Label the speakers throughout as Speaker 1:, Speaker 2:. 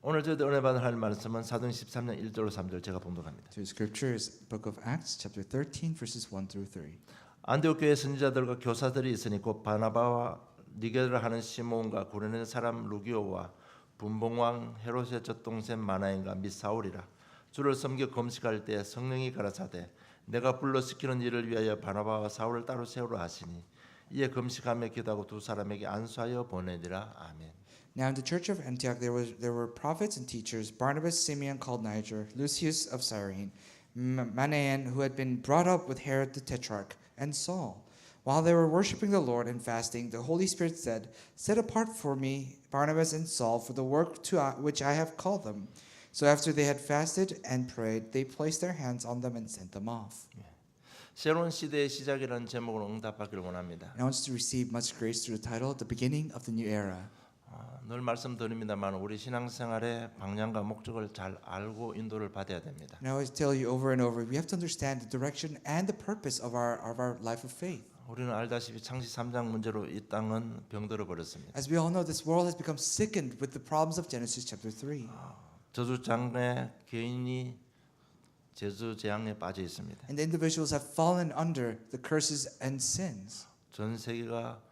Speaker 1: 오늘 저희들 은혜 받은 하나님 말씀은 사도행 13장 1절로 3절 제가 봉독합니다.
Speaker 2: To scripture is Book of Acts, chapter 13, verses 1 through 3.
Speaker 1: 안디옥 교회 선지자들과 교사들이 있으니 곧 바나바와 니게를 하는 시몬과 구레네 사람 루기오와 분봉왕 헤롯의 젖동생 마나엔과 및 사울이라. 주를 섬겨 금식할 때 성령이 가라사대 내가 불러 시키는 일을 위하여 바나바와 사울을 따로 세우라 하시니 이에 금식하며 기도하고 두 사람에게 안수하여 보내니라. 아멘.
Speaker 2: Now in the church of Antioch there were prophets and teachers, Barnabas, Simeon called Niger, Lucius of Cyrene, Manaen who had been brought up with Herod the Tetrarch, and Saul. While they were worshiping the Lord and fasting, the Holy Spirit said, "Set apart for me Barnabas and Saul for the work to which I have called them." So after they had fasted and prayed, they placed their hands on them and sent them off.
Speaker 1: 새로운 시대의 시작이라는 제목으로 응답받기를 원합니다.
Speaker 2: I want to receive much grace through the title, The Beginning of the New Era.
Speaker 1: 늘 말씀드립니다만 우리 신앙생활의 방향과 목적을 잘 알고 인도를 받아야 됩니다.
Speaker 2: And I always tell you over and over, we have to understand the direction and the purpose of our life of faith.
Speaker 1: 우리는 알다시피 창시 3장 문제로 이 땅은 병들어 버렸습니다.
Speaker 2: As we all know, this world has become sickened with the problems of Genesis chapter 3.
Speaker 1: 저주장애 개인이 저주 재앙에 빠져 있습니다.
Speaker 2: And the individuals have fallen under the curses and sins.
Speaker 1: 전 세계가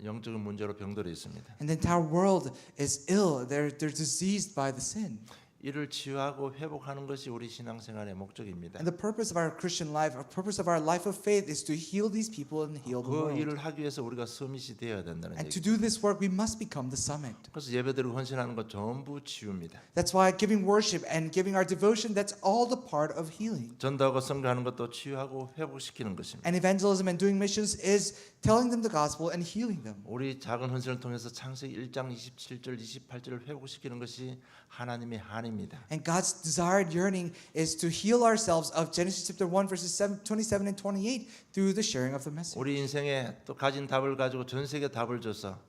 Speaker 1: 영적인 문제로 병들어 있습니다.
Speaker 2: And the entire world is ill. They're diseased by the sin.
Speaker 1: 이를 치유하고 회복하는 것이 우리 신앙생활의 목적입니다.
Speaker 2: And the purpose of our Christian life, our purpose of our life of faith is to heal these people and heal the
Speaker 1: 그
Speaker 2: world.
Speaker 1: 일을 하기 위해서 우리가 서밋이 되어야 된다는
Speaker 2: And to
Speaker 1: 얘기죠.
Speaker 2: do this work, we must become the summit.
Speaker 1: 그래서 예배드리고 헌신하는 것 전부 치유입니다.
Speaker 2: That's why giving worship and giving our devotion, that's all the part of healing.
Speaker 1: 전도하고 선교하는 것도 치유하고 회복시키는 것입니다.
Speaker 2: And evangelism and doing missions is telling them the gospel and healing them.
Speaker 1: 우리 작은 헌신을 통해서 창세기 1장 27절 28절을 회복시키는 것이 하나님의 한입니다.
Speaker 2: And God's desired yearning is to heal ourselves of Genesis chapter 1 verses 27 and 28 through the sharing of the message.
Speaker 1: 우리 인생에 또 가진 답을 가지고 전 세계 답을 줘서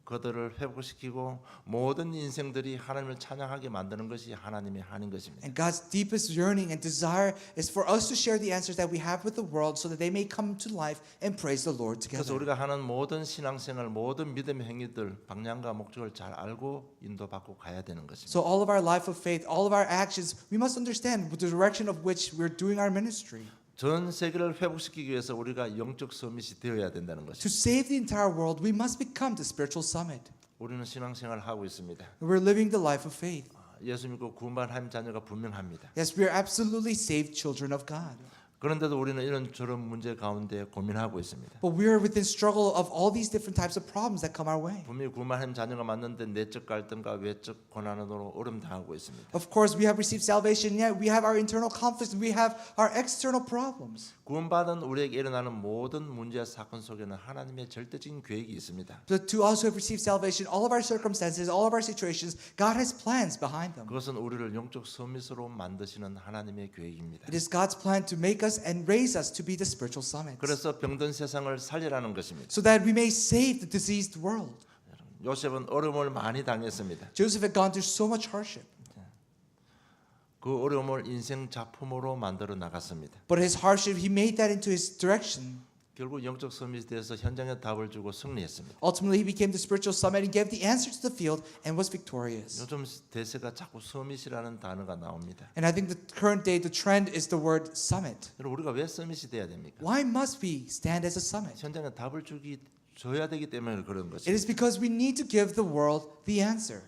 Speaker 1: 그들을 회복시키고 모든 인생들이 하나님을 찬양하게 만드는 것이 하나님의 한인 것입니다.
Speaker 2: And God's deepest yearning and desire is for us to share the answers that we have with the world so that they may come to life and praise the Lord
Speaker 1: 그래서
Speaker 2: together.
Speaker 1: 우리가 하는 모든 신앙생활, 모든 믿음의 행위들 방향과 목적을 잘 알고 인도받고 가야 되는 것입니다.
Speaker 2: So all of our life of faith, all of our actions, we must understand the direction of which we're doing our ministry.
Speaker 1: 전 세계를 회복시키기 위해서 우리가 영적 서밋이 되어야 된다는
Speaker 2: To
Speaker 1: 것입니다.
Speaker 2: save the entire world, we must become the spiritual summit.
Speaker 1: 우리는 신앙생활을 하고 있습니다.
Speaker 2: We're living the life of faith.
Speaker 1: 예수 믿고 구원받은 하나님 자녀가 분명합니다.
Speaker 2: Yes, we are absolutely saved children of God.
Speaker 1: 그런데도 우리는 이런 저런 문제 가운데 고민하고 있습니다.
Speaker 2: But we are within struggle of all these different types of problems that come our way.
Speaker 1: 분명히 구원받은 자녀가 맞는데 내적 갈등과 외적 고난으로 어려움 당하고 있습니다.
Speaker 2: Of course, we have received salvation, yet we have our internal conflicts, we have our external problems.
Speaker 1: 구원받은 우리에게 일어나는 모든 문제와 사건 속에는 하나님의 절대적인 계획이 있습니다.
Speaker 2: But to us who have received salvation, all of our circumstances, all of our situations, God has plans behind them.
Speaker 1: 그것은 우리를 영적 서밋으로 만드시는 하나님의 계획입니다.
Speaker 2: It is God's plan to make us and raise us to be the spiritual summits,
Speaker 1: 그래서 병든 세상을 살리라는 것입니다.
Speaker 2: so that we may save the diseased world.
Speaker 1: 요셉은 어려움을 많이 당했습니다.
Speaker 2: Joseph had gone through so much hardship,
Speaker 1: 그 어려움을 인생 작품으로 만들어 나갔습니다.
Speaker 2: but his hardship, he made that into his direction.
Speaker 1: 결국 영적 서밋에 대해서 현장에 답을 주고 승리했습니다.
Speaker 2: Ultimately, he became the spiritual summit and gave the answer to the field and was victorious.
Speaker 1: 요즘 대세가 자꾸 서밋이라는 단어가 나옵니다.
Speaker 2: And I think the current day, the trend is the word summit.
Speaker 1: 여러분 우리가 왜 서밋이 돼야 됩니까?
Speaker 2: Why must we stand as a summit?
Speaker 1: 현장에 답을 줘야 되기 때문에 그런
Speaker 2: It
Speaker 1: 것입니다.
Speaker 2: is because we need to give the world the answer.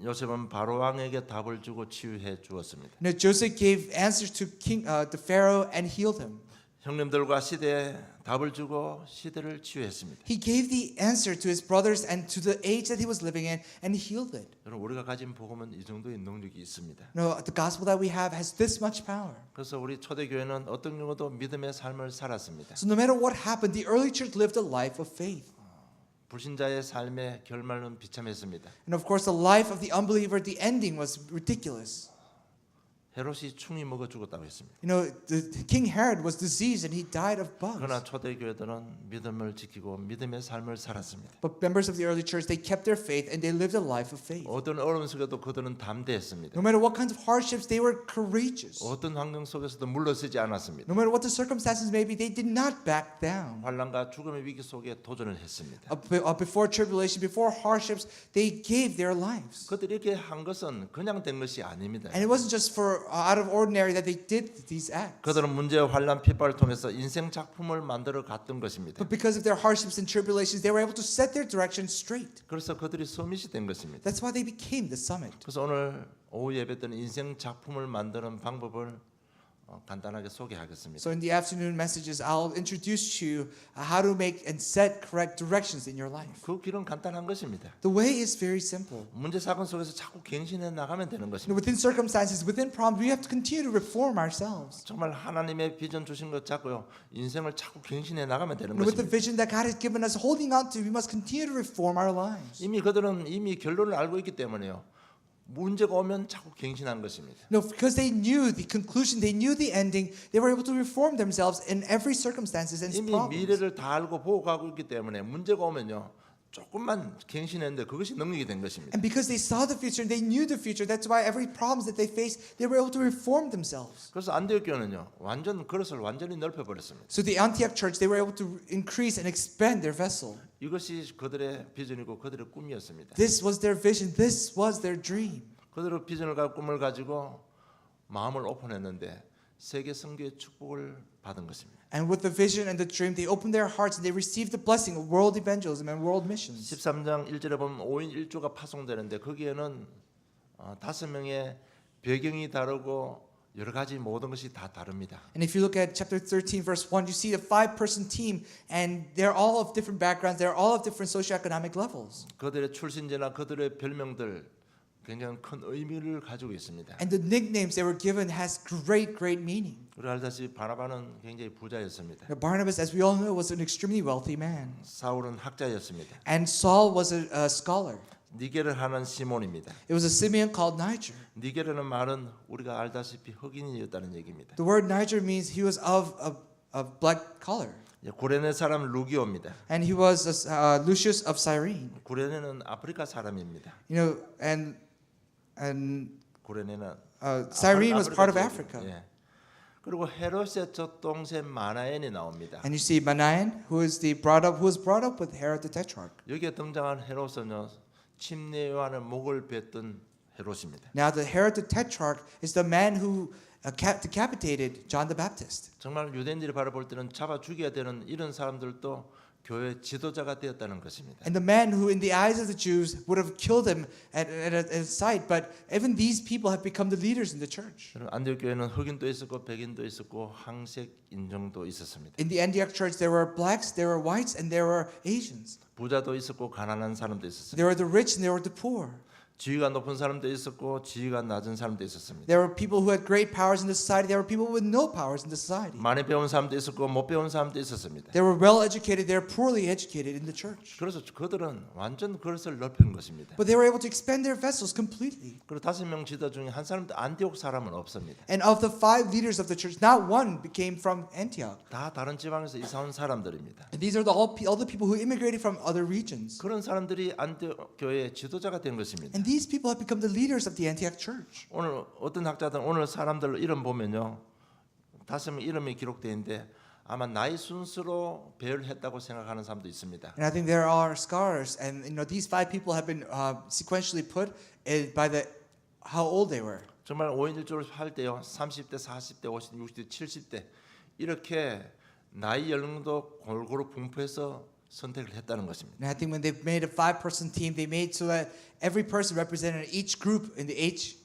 Speaker 1: 요셉은 바로 왕에게 답을 주고 치유해 주었습니다.
Speaker 2: Now, Joseph gave answers to the Pharaoh and healed him.
Speaker 1: 형님들과 시대에 답을 주고 시대를 치유했습니다.
Speaker 2: He gave the answer to his brothers and to the age that he was living in, and he healed it.
Speaker 1: 여러분 우리가 가진 복음은 이 정도의 능력이 있습니다.
Speaker 2: No, the gospel that we have has this much power.
Speaker 1: 그래서 우리 초대교회는 어떤 경우도 믿음의 삶을 살았습니다.
Speaker 2: So no matter what happened, the early church lived a life of faith.
Speaker 1: 불신자의 삶의 결말은 비참했습니다.
Speaker 2: And of course, the life of the unbeliever, the ending was ridiculous.
Speaker 1: 헤롯이 충이 먹어 죽었다고 했습니다.
Speaker 2: You know, the King Herod was diseased and he died of bugs.
Speaker 1: 그러나 초대교회들은 믿음을 지키고 믿음의 삶을 살았습니다.
Speaker 2: But members of the early church, they kept their faith and they lived a life of faith.
Speaker 1: 어떤 어려움 속에도 그들은 담대했습니다.
Speaker 2: No matter what kinds of hardships, they were courageous.
Speaker 1: 어떤 환경 속에서도 물러서지 않았습니다.
Speaker 2: No matter what the circumstances may be, they did not back down.
Speaker 1: 환난과 죽음의 위기 속에 도전을 했습니다.
Speaker 2: Before tribulation, before hardships, they gave their lives.
Speaker 1: 그들이 이렇게 한 것은 그냥 된 것이 아닙니다.
Speaker 2: And it wasn't just for out of ordinary that they did these acts.
Speaker 1: 그들은 문제와 환난 핍박을 통해서 인생 작품을 만들어 갔던 것입니다.
Speaker 2: But because of their hardships and tribulations, they were able to set their direction straight.
Speaker 1: 그래서 그들이 서밋이 된 것입니다.
Speaker 2: That's why they became the summit.
Speaker 1: 그래서 오늘 오후 예배 때는 인생 작품을 만드는 방법을 간단하게 소개하겠습니다.
Speaker 2: So in the afternoon messages, I'll introduce to you how to make and set correct directions in your life.
Speaker 1: 그 길은 간단한 것입니다.
Speaker 2: The way is very simple.
Speaker 1: 문제 사건 속에서 자꾸 갱신해 나가면 되는
Speaker 2: You know,
Speaker 1: 것입니다.
Speaker 2: within circumstances, within problems, we have to continue to reform ourselves.
Speaker 1: 정말 하나님의 비전 주신 것 잡고요. 인생을 자꾸 갱신해 나가면 되는
Speaker 2: And with the
Speaker 1: 것입니다.
Speaker 2: vision that God has given us, holding on to, we must continue to reform our lives.
Speaker 1: 이미 그들은 이미 결론을 알고 있기 때문에요. 문제가 오면 자꾸 갱신한 것입니다.
Speaker 2: No, because they knew the conclusion, they knew the ending, they were able to reform themselves in every circumstances and
Speaker 1: 이미
Speaker 2: problems.
Speaker 1: 미래를 다 알고 보고 가고 있기 때문에 문제가 오면요. 조금만 갱신했는데 그것이 능력이 된 것입니다.
Speaker 2: And because they saw the future and they knew the future, that's why every problems that they faced, they were able to reform themselves.
Speaker 1: 그래서 안디옥 교회는요. 완전 그릇을 완전히 넓혀 버렸습니다.
Speaker 2: So the Antioch church, they were able to increase and expand their vessel.
Speaker 1: 이것이 그들의 비전이고 그들의 꿈이었습니다.
Speaker 2: This was their vision. This was their dream.
Speaker 1: 그들의 비전을 가지고 꿈을 가지고 마음을 오픈했는데 세계 선교의 축복을 받은 것입니다.
Speaker 2: And with the vision and the dream, they opened their hearts and they received the blessing of world evangelism and world missions.
Speaker 1: 13장 1절에 보면 5인 1조가 파송되는데 거기에는 5명의 배경이 다르고 여러 가지 모든 것이 다 다릅니다.
Speaker 2: And if you look at chapter 13, verse 1, you see the 5-person team, and they're all of different backgrounds, they're all of different socioeconomic levels.
Speaker 1: 그들의 출신지나 그들의 별명들 굉장히 큰 의미를 가지고 있습니다.
Speaker 2: And the nicknames they were given has great meaning.
Speaker 1: 우리 알다시피 바나바는 굉장히 부자였습니다.
Speaker 2: Now, Barnabas, as we all know, was an extremely wealthy man.
Speaker 1: 사울은 학자였습니다.
Speaker 2: And Saul was a scholar.
Speaker 1: 니게를 하는 시몬입니다.
Speaker 2: It was a Simeon called Niger.
Speaker 1: 니게르는 말은 우리가 알다시피 흑인이었다는 얘기입니다.
Speaker 2: The word Niger means he was of black color.
Speaker 1: 구레네 사람 루기오입니다.
Speaker 2: And he was Lucius of Cyrene.
Speaker 1: 구레네는 아프리카 사람입니다.
Speaker 2: You know, and
Speaker 1: 구레네는
Speaker 2: Cyrene was part of
Speaker 1: 지역이에요.
Speaker 2: Africa.
Speaker 1: 예. 그리고 헤롯의 젖동생 마나엔이 나옵니다.
Speaker 2: And you see Manaen, who was brought up with Herod the Tetrarch.
Speaker 1: 여기에 등장한 헤롯은요 침례 요한의 목을 뱉던 헤롯입니다.
Speaker 2: Now the Herod the Tetrarch is the man who decapitated John the Baptist.
Speaker 1: 정말 유대인들이 바라볼 때는 잡아 죽여야 되는 이런 사람들도 교회 지도자가 되었다는 것입니다.
Speaker 2: And the man who in the eyes of the Jews would have killed him at a sight, but even these people have become the leaders in the church.
Speaker 1: 안디옥 교회는 흑인도 있었고 백인도 있었고 황색 인종도 있었습니다.
Speaker 2: In the Antioch church there were blacks, there were whites, and there were Asians.
Speaker 1: 부자도 있었고 가난한 사람도 있었습니다.
Speaker 2: There were the rich and there were the poor.
Speaker 1: 지위가 높은 사람도 있었고 지위가 낮은 사람도 있었습니다.
Speaker 2: There were people who had great powers in the society. There were people with no powers in the society.
Speaker 1: 많이 배운 사람도 있었고 못 배운 사람도 있었습니다.
Speaker 2: They were well educated. They were poorly educated in the church.
Speaker 1: 그래서 그들은 완전 그릇을 넓힌 것입니다.
Speaker 2: But they were able to expand their vessels completely.
Speaker 1: 그리고 5명 지도 중에 한 사람도 안디옥 사람은 없습니다.
Speaker 2: And of the 5 leaders of the church, not one became from Antioch.
Speaker 1: 다 다른 지방에서 이사 온 사람들입니다.
Speaker 2: And these are all the people who immigrated from other regions.
Speaker 1: 그런 사람들이 안디옥 교회의 지도자가 된 것입니다.
Speaker 2: And these people have become the leaders of the Antioch church.
Speaker 1: 오늘 어떤 학자들은 오늘 사람들 이름 보면요 5명 이름이 기록되어 있는데 아마 나이 순서로 배열했다고 생각하는 사람도 있습니다.
Speaker 2: And I think there are scholars, and these 5 people have been sequentially put by how old they were.
Speaker 1: 정말 5인 1조를 할 때요 30대, 40대, 50대, 60대, 70대 이렇게 나이 연령도 골고루 분포해서 선택을 했다는 것입니다.
Speaker 2: And I think when they made a 5-person team, they made so that every person represented each group in the age.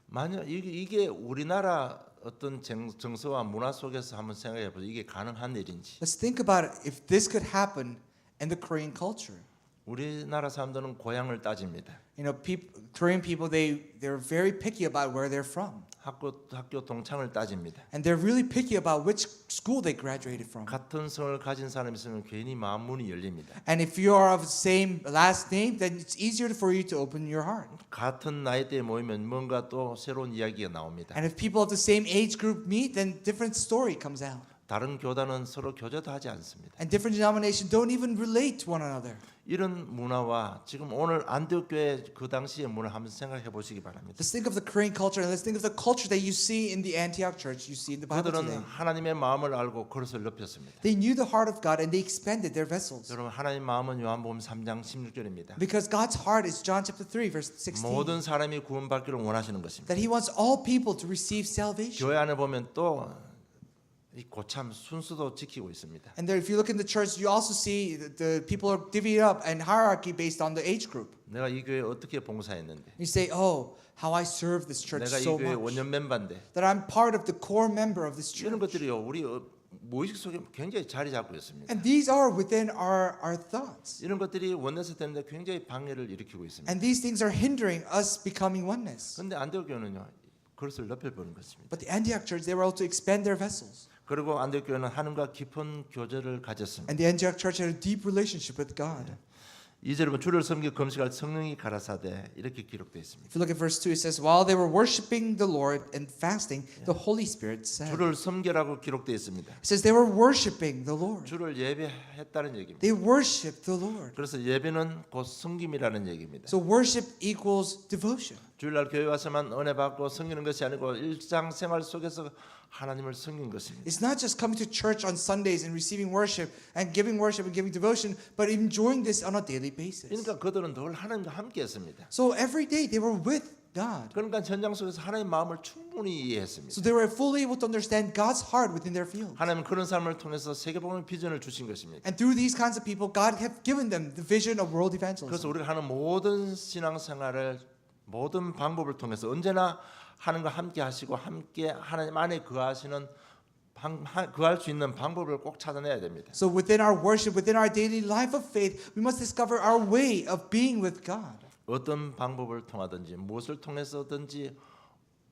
Speaker 1: 만약 이게 우리나라 어떤 정서와 문화 속에서 한번 생각해 보죠. 이게 가능한 일인지.
Speaker 2: Let's think about it. If this could happen in the Korean culture.
Speaker 1: 우리나라 사람들은 고향을 따집니다.
Speaker 2: Korean people they're very picky about where they're from.
Speaker 1: 학교 동창을 따집니다.
Speaker 2: And they're really picky about which school they graduated from.
Speaker 1: 같은 성을 가진 사람이 있으면 괜히 마음 문이 열립니다.
Speaker 2: And if you are of the same last name, then it's easier for you to open your heart.
Speaker 1: 같은 나이대에 모이면 뭔가 또 새로운 이야기가 나옵니다.
Speaker 2: And if people of the same age group meet, then different story comes out.
Speaker 1: 다른 교단은 서로 교제도 하지 않습니다.
Speaker 2: And different denominations don't even relate to one another.
Speaker 1: 이런 문화와 지금 오늘 안디옥 교회 그 당시의 문화 한번 생각해 보시기 바랍니다.
Speaker 2: Let's think of the Korean culture and let's think of the culture that you see in the Antioch church, you see in the Bible
Speaker 1: 그들은
Speaker 2: today.
Speaker 1: 하나님의 마음을 알고 그릇을 넓혔습니다.
Speaker 2: They knew the heart of God and they expanded their vessels.
Speaker 1: 여러분 하나님 마음은 요한복음 3장 16절입니다.
Speaker 2: Because God's heart is John chapter 3 verse 16.
Speaker 1: 모든 사람이 구원받기를 원하시는 것입니다.
Speaker 2: That he wants all people to receive salvation.
Speaker 1: 교회 안에 보면 또 이 고참 순수도 지키고 있습니다.
Speaker 2: And there, if you look in the church, you also see the people are divvied up and hierarchy based on the age group.
Speaker 1: 내가 이 교회에 어떻게 봉사했는데,
Speaker 2: You say, oh, how I serve this church
Speaker 1: 내가 이
Speaker 2: so
Speaker 1: 교회
Speaker 2: much.
Speaker 1: 원년 멤버인데,
Speaker 2: That I'm part of the core member of this
Speaker 1: 이런
Speaker 2: church.
Speaker 1: 것들이요 우리 무의식 속에 굉장히 자리 잡고 있습니다.
Speaker 2: And these are within our thoughts.
Speaker 1: 이런 것들이 원내에서 되는데 굉장히 방해를 일으키고 있습니다.
Speaker 2: And these things are hindering us becoming oneness.
Speaker 1: 그런데 안디옥 교회는요 그것을 넓혀보는 것입니다.
Speaker 2: But the Antioch church, they were able to expand their vessels.
Speaker 1: 그리고 안디옥 교회는 하나님과 깊은 교제를 가졌습니다.
Speaker 2: And the Antioch church had a deep relationship with God.
Speaker 1: 2절에 보면 주를 섬기 금식할 성령이 가라사대 이렇게 기록되어 있습니다.
Speaker 2: If you look at verse 2, it says, while they were worshiping the Lord and fasting, the Holy Spirit said.
Speaker 1: 주를 섬기라고 기록되어 있습니다.
Speaker 2: It says they were worshiping the Lord.
Speaker 1: 주를 예배했다는 얘기입니다.
Speaker 2: They worshiped the Lord.
Speaker 1: 그래서 예배는 곧 섬김이라는 얘기입니다.
Speaker 2: So worship equals devotion.
Speaker 1: 주일날 교회 와서만 은혜 받고 섬기는 것이 아니고 일상생활 속에서 하나님을 섬긴 것입니다.
Speaker 2: It's not just coming to church on Sundays and receiving worship and giving devotion, but enjoying this on a daily basis.
Speaker 1: 그러니까 그들은 늘 하나님과 함께했습니다.
Speaker 2: So every day they were with God.
Speaker 1: 그러니까 현장 속에서 하나님 마음을 충분히 이해했습니다.
Speaker 2: So they were fully able to understand God's heart within their field.
Speaker 1: 하나님은 그런 삶을 통해서 세계복음의 비전을 주신 것입니다.
Speaker 2: And through these kinds of people, God have given them the vision of world
Speaker 1: 그래서
Speaker 2: evangelism.
Speaker 1: 우리가 하는 모든 신앙생활을 모든 방법을 통해서 언제나 하나님과 함께 하시고 함께 하나님 안에 거하시는 거할 수 있는 방법을 꼭 찾아내야 됩니다.
Speaker 2: So within our worship, within our daily life of faith, we must discover our way of being with God.
Speaker 1: 어떤 방법을 통하든지 무엇을 통해서든지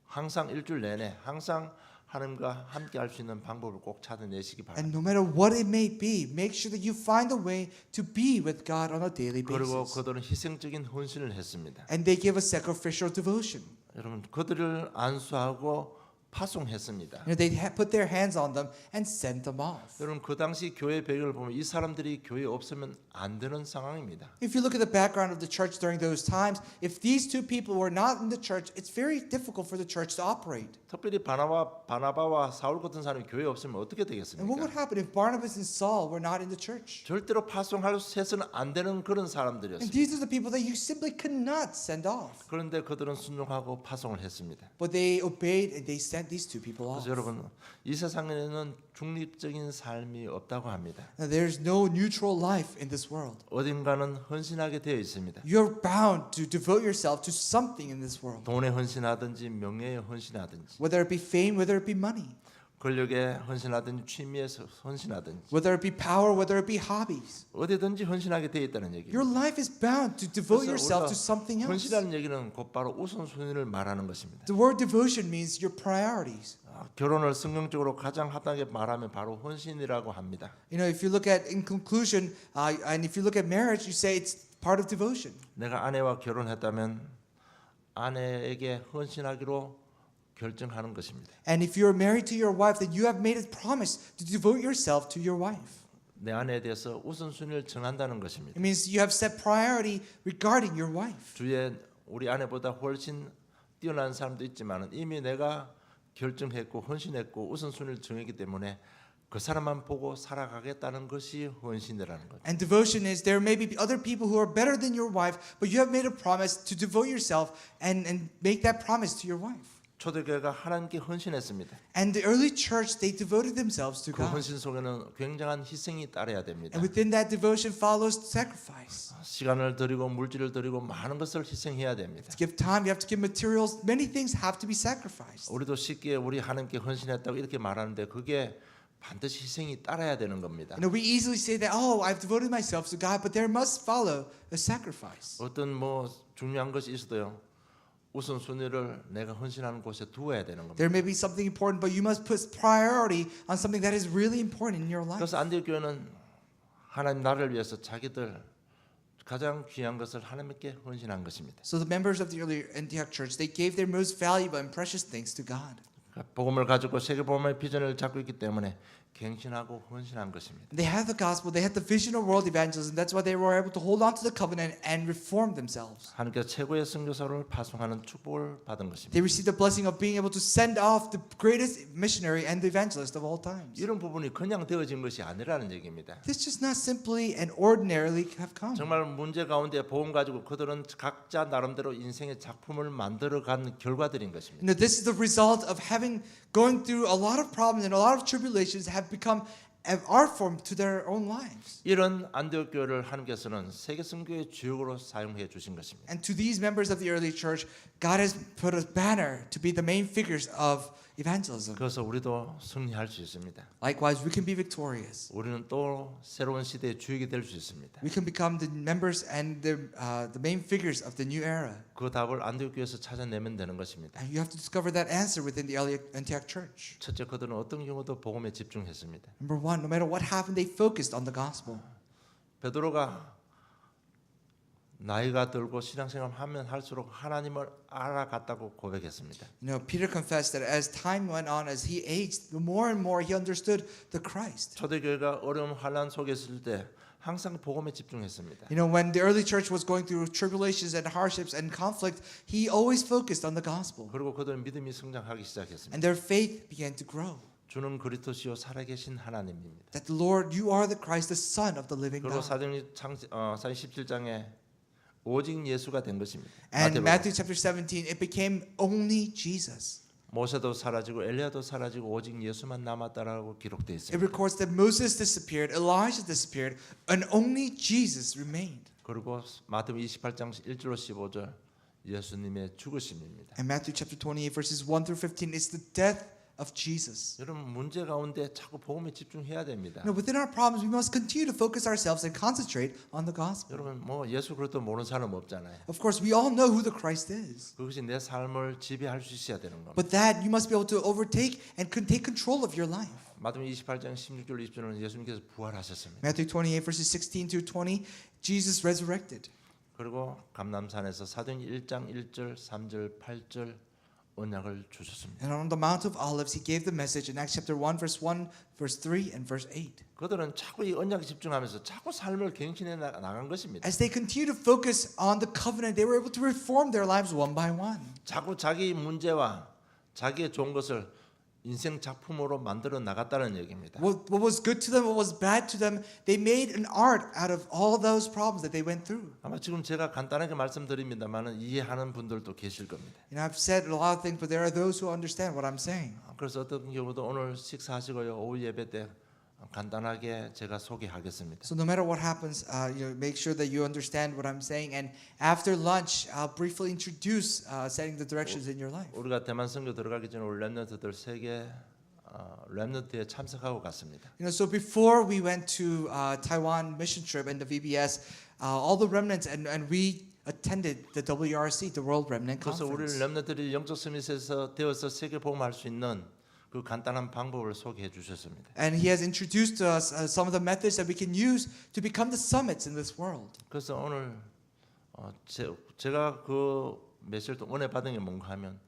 Speaker 1: 항상 일주일 내내 항상 하나님과 함께 할 수 있는 방법을 꼭 찾아내시기 바랍니다.
Speaker 2: And no matter what it may be, make sure that you find a way to be with God on a daily
Speaker 1: 그리고
Speaker 2: basis.
Speaker 1: 그들은 희생적인 헌신을 했습니다.
Speaker 2: And they give a sacrificial devotion.
Speaker 1: 여러분 그들을 안수하고 파송했습니다.
Speaker 2: You know, they put their hands on them and sent them off.
Speaker 1: 여러분 그 당시 교회 배경을 보면 이 사람들이 교회에 없으면 안 되는 상황입니다.
Speaker 2: If you look at the background of the church during those times, if these two people were not in the church, it's very difficult for the church to operate.
Speaker 1: 특별히 바나바와 사울 같은 사람이 교회에 없으면 어떻게
Speaker 2: And what
Speaker 1: 되겠습니까?
Speaker 2: would happen if Barnabas and Saul were not in the church?
Speaker 1: 절대로 파송할 수 해서는 안 되는 그런
Speaker 2: And
Speaker 1: 사람들이었습니다.
Speaker 2: these are the people that you simply could not send off.
Speaker 1: 그런데 그들은 순종하고 파송을 했습니다.
Speaker 2: But they obeyed and they sent these two people off.
Speaker 1: 그래서 여러분 이 세상에는 중립적인 삶이 없다고 합니다.
Speaker 2: Now, there's no neutral life in this world.
Speaker 1: 어딘가는 헌신하게 되어 있습니다.
Speaker 2: You're bound to devote yourself to something in this world.
Speaker 1: 돈에 헌신하든지 명예에 헌신하든지
Speaker 2: Whether it be fame, whether it be money,
Speaker 1: 권력에 헌신하든지 취미에 헌신하든지
Speaker 2: whether it be power, whether it be hobbies.
Speaker 1: 어디든지 헌신하게 되어 있다는
Speaker 2: Your
Speaker 1: 얘기입니다.
Speaker 2: life is bound to devote
Speaker 1: 그래서
Speaker 2: yourself
Speaker 1: 우리가
Speaker 2: to something else.
Speaker 1: 헌신하는 얘기는 곧바로 우선순위를 말하는 것입니다.
Speaker 2: The word devotion means your priorities.
Speaker 1: 결혼을 성경적으로 가장 합당하게 말하면 바로 헌신이라고 합니다.
Speaker 2: You know, if you look at in conclusion, and if you look at marriage, you say it's part of devotion.
Speaker 1: 내가 아내와 결혼했다면 아내에게 헌신하기로 결정하는 것입니다.
Speaker 2: And if you're married to your wife, then you have made a promise to devote yourself to your wife.
Speaker 1: 내 아내에 대해서 우선순위를 정한다는 것입니다.
Speaker 2: It means you have set priority regarding your wife.
Speaker 1: 주위에 우리 아내보다 훨씬 뛰어난 사람도 있지만 이미 내가 결정했고 헌신했고 우선순위를 정했기 때문에 그 사람만 보고 살아가겠다는 것이 헌신이라는 거죠.
Speaker 2: And devotion is there may be other people who are better than your wife, but you have made a promise to devote yourself and make that promise to your wife.
Speaker 1: 초대교회가 하나님께 헌신했습니다.
Speaker 2: And the early church, they devoted themselves to
Speaker 1: 그
Speaker 2: God.
Speaker 1: 헌신 속에는 굉장한 희생이 따라야 됩니다.
Speaker 2: And within that devotion follows sacrifice.
Speaker 1: 시간을 들이고 물질을 들이고 많은 것을 희생해야 됩니다.
Speaker 2: To give time, you have to give materials. Many things have to be sacrificed.
Speaker 1: 우리도 쉽게 우리 하나님께 헌신했다고 이렇게 말하는데 그게 반드시 희생이 따라야 되는 겁니다.
Speaker 2: You know, we easily say that, oh, I've devoted myself to God, but there must follow a sacrifice.
Speaker 1: 어떤 뭐 중요한 것이 있어도요. 우선순위를 내가 헌신하는 곳에 두어야 되는 겁니다.
Speaker 2: There may be something important, but you must put priority on something that is really important in your life.
Speaker 1: 그래서 안디옥 교회는 하나님 나라를 위해서 자기들 가장 귀한 것을 하나님께 헌신한 것입니다.
Speaker 2: So the members of the early Antioch church, they gave their most valuable and precious things to God.
Speaker 1: 복음을 가지고 세계 복음의 비전을 잡고 있기 때문에 갱신하고 헌신한 것입니다.
Speaker 2: They had the gospel, they had the vision of world evangelism. That's why they were able to hold on to the covenant and reform themselves.
Speaker 1: 하나님께서 최고의 선교사를 파송하는 축복을 받은 것입니다.
Speaker 2: They received the blessing of being able to send off the greatest missionary and the evangelist of all times.
Speaker 1: 이런 부분이 그냥 되어진 것이 아니라는 얘기입니다.
Speaker 2: This just not simply and ordinarily have come.
Speaker 1: 정말 문제 가운데 복음 가지고 그들은 각자 나름대로 인생의 작품을 만들어간 결과들인 것입니다.
Speaker 2: You know, this is the result of having going through a lot of problems and a lot of tribulations have become art form to their own lives.
Speaker 1: 이런 안디옥 교회를 하나님께서는 세계 선교의 주역으로 사용해 주신 것입니다.
Speaker 2: And to these members of the early church, God has put a banner to be the main figures of evangelism.
Speaker 1: 그래서 우리도 승리할 수 있습니다.
Speaker 2: Likewise, we can be victorious.
Speaker 1: 우리는 또 새로운 시대의 주역이 될 수 있습니다.
Speaker 2: We can become the members and the main figures of the new era.
Speaker 1: 그 답을 안디옥 교회에서 찾아내면 되는 것입니다.
Speaker 2: And you have to discover that answer within the early Antioch church.
Speaker 1: 첫째, 그들은 어떤 경우도 복음에 집중했습니다.
Speaker 2: Number one, no matter what happened, they focused on the gospel.
Speaker 1: 베드로가 나이가 들고 신앙생활 하면 할수록 하나님을 알아갔다고 고백했습니다.
Speaker 2: You know, Peter confessed that as time went on, as he aged, the more and more he understood the Christ.
Speaker 1: 초대교회가 어려움 환난 속에 있을 때 항상 복음에 집중했습니다.
Speaker 2: You know, when the early church was going through tribulations and hardships and conflict, he always focused on the gospel.
Speaker 1: 그리고 그들은 믿음이 성장하기 시작했습니다.
Speaker 2: And their faith began to grow.
Speaker 1: 주는 그리스도시요 살아계신 하나님입니다.
Speaker 2: That the Lord, you are the Christ, the Son of the living
Speaker 1: 그리고
Speaker 2: God.
Speaker 1: 사도행 17장에 오직 예수가 된 것입니다.
Speaker 2: And
Speaker 1: 마태복음.
Speaker 2: Matthew chapter 17, it became only Jesus.
Speaker 1: 모세도 사라지고 엘리야도 사라지고 오직 예수만 남았다라고 기록되어
Speaker 2: It
Speaker 1: 있습니다.
Speaker 2: records that Moses disappeared, Elijah disappeared, and only Jesus remained.
Speaker 1: 그리고 마태복음 28장 1절로 15절 예수님의 죽으심입니다.
Speaker 2: And Matthew chapter 28 verses 1 through 15 is the death of Jesus.
Speaker 1: 여러분 문제 가운데 자꾸 복음에 집중해야 됩니다.
Speaker 2: Now, within our problems, we must continue to focus ourselves and concentrate on the gospel.
Speaker 1: 여러분 뭐 예수 그리스도 모르는 사람 없잖아요.
Speaker 2: Of course, we all know who the Christ is.
Speaker 1: 그것이 내 삶을 지배할 수 있어야 되는 겁니다.
Speaker 2: But that you must be able to overtake and take control of your life.
Speaker 1: 마태복음 28장 16절 20절은 예수님께서 부활하셨습니다.
Speaker 2: Matthew 28 verses 16 through 20, Jesus resurrected.
Speaker 1: 그리고 감람산에서 사도행 1장 1절 3절 8절 언약을 주셨습니다.
Speaker 2: And on the Mount of Olives, he gave the message in Acts chapter 1, verse 1, verse 3, and verse 8.
Speaker 1: 그들은 자꾸 이 언약에 집중하면서 자꾸 삶을 갱신해 나간 것입니다.
Speaker 2: As they continue to focus on the covenant, they were able to reform their lives one by one.
Speaker 1: 자꾸 자기 문제와 자기의 좋은 것을 인생 작품으로 만들어 나갔다는 얘기입니다.
Speaker 2: What was good to them, what was bad to them, they made an art out of all those problems that they went through.
Speaker 1: 아마 지금 제가 간단하게 말씀드립니다만은 이해하는 분들도 계실 겁니다.
Speaker 2: You know, I've said a lot of things, but there are those who understand what I'm saying.
Speaker 1: 그래서 어떤 경우도 오늘 식사하시고요 오후 예배 때 간단하게 제가 소개하겠습니다.
Speaker 2: So no matter what happens, you know, make sure that you understand what I'm saying. And after lunch, I'll briefly introduce setting the directions in your life.
Speaker 1: 우리가 대만 선교 들어가기 전에 우리 렘넌트들 세계 렘넌트에 참석하고 갔습니다.
Speaker 2: You know, so before we went to Taiwan mission trip and the VBS, all the remnants and we attended the WRC, the World Remnant
Speaker 1: 그래서 우리
Speaker 2: Conference.
Speaker 1: 렘넌트들이 영적 서밋에서 되어서 세계 복음할 수 있는 그 간단한 방법을 소개해 주셨습니다.
Speaker 2: And he has introduced to us some of the methods that we can use to become the summits in this world.
Speaker 1: 그래서 오늘 제가 그 메시지를 또 은혜 받은 게 뭔가 하면